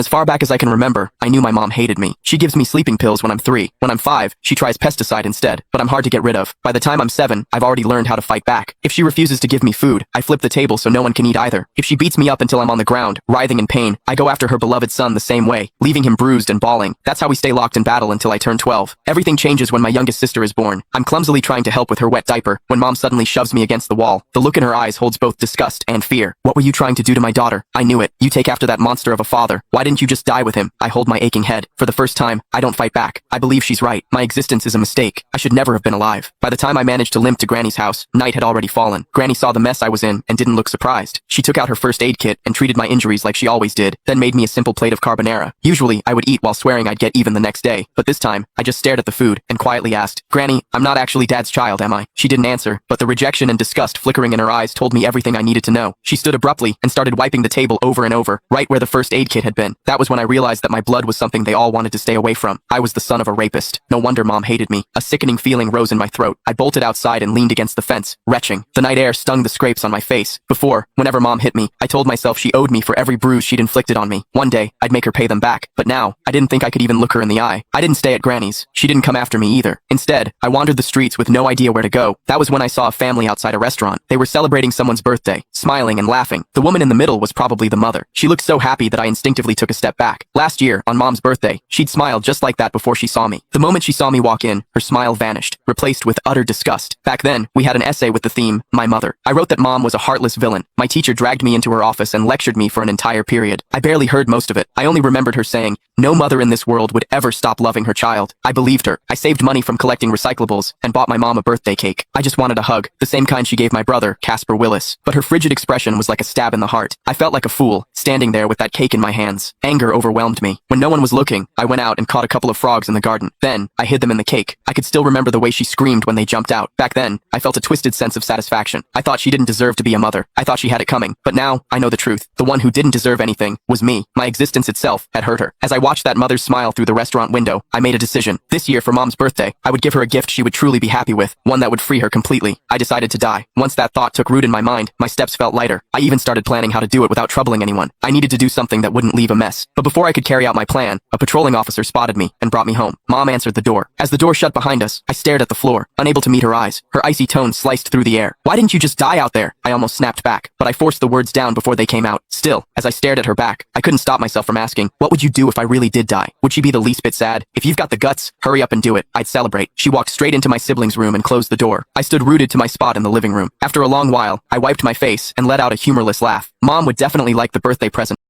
As far back as I can remember, I knew my mom hated me. She gives me sleeping pills when I'm 3. When I'm 5, she tries pesticide instead, but I'm hard to get rid of. By the time I'm 7, I've already learned how to fight back. If she refuses to give me food, I flip the table so no one can eat either. If she beats me up until I'm on the ground, writhing in pain, I go after her beloved son the same way, leaving him bruised and bawling. That's how we stay locked in battle until I turn 12. Everything changes when my youngest sister is born. I'm clumsily trying to help with her wet diaper when mom suddenly shoves me against the wall. The look in her eyes holds both disgust and fear. What were you trying to do to my daughter? I knew it. You take after that monster of a father. Why didn't you just die with him? I hold my aching head. For the first time, I don't fight back. I believe she's right. My existence is a mistake. I should never have been alive. By the time I managed to limp to Granny's house, night had already fallen. Granny saw the mess I was in and didn't look surprised. She took out her first aid kit and treated my injuries like she always did, then made me a simple plate of carbonara. Usually, I would eat while swearing I'd get even the next day, but this time, I just stared at the food and quietly asked, "Granny, I'm not actually Dad's child, am I?" She didn't answer, but the rejection and disgust flickering in her eyes told me everything I needed to know. She stood abruptly and started wiping the table over and over, right where the first aid kit had been. That was when I realized that my blood was something they all wanted to stay away from. I was the son of a rapist. No wonder mom hated me. A sickening feeling rose in my throat. I bolted outside and leaned against the fence, retching. The night air stung the scrapes on my face. Before, whenever mom hit me, I told myself she owed me for every bruise she'd inflicted on me. One day, I'd make her pay them back. But now, I didn't think I could even look her in the eye. I didn't stay at Granny's. She didn't come after me either. Instead, I wandered the streets with no idea where to go. That was when I saw a family outside a restaurant. They were celebrating someone's birthday, smiling and laughing. The woman in the middle was probably the mother. She looked so happy that I instinctively took a step back. Last year, on mom's birthday, she'd smiled just like that before she saw me. The moment she saw me walk in, her smile vanished, replaced with utter disgust. Back then, we had an essay with the theme, My Mother. I wrote that mom was a heartless villain. My teacher dragged me into her office and lectured me for an entire period. I barely heard most of it. I only remembered her saying, "No mother in this world would ever stop loving her child." I believed her. I saved money from collecting recyclables and bought my mom a birthday cake. I just wanted a hug, the same kind she gave my brother, Casper Willis. But her frigid expression was like a stab in the heart. I felt like a fool, standing there with that cake in my hands. Anger overwhelmed me. When no one was looking, I went out and caught a couple of frogs in the garden. Then, I hid them in the cake. I could still remember the way she screamed when they jumped out. Back then, I felt a twisted sense of satisfaction. I thought she didn't deserve to be a mother. I thought she had it coming. But now, I know the truth. The one who didn't deserve anything was me. My existence itself had hurt her. As I watched that mother's smile through the restaurant window, I made a decision. This year for mom's birthday, I would give her a gift she would truly be happy with, one that would free her completely. I decided to die. Once that thought took root in my mind, my steps felt lighter. I even started planning how to do it without troubling anyone. I needed to do something that wouldn't leave a mess. But before I could carry out my plan, a patrolling officer spotted me and brought me home. Mom answered the door. As the door shut behind us, I stared at the floor, unable to meet her eyes. Her icy tone sliced through the air. "Why didn't you just die out there?" I almost snapped back, but I forced the words down before they came out. Still, as I stared at her back, I couldn't stop myself from asking, what would you do if I really did die? Would she be the least bit sad? "If you've got the guts, hurry up and do it. I'd celebrate." She walked straight into my siblings' room and closed the door. I stood rooted to my spot in the living room. After a long while, I wiped my face and let out a humorless laugh. Mom would definitely like the birthday present.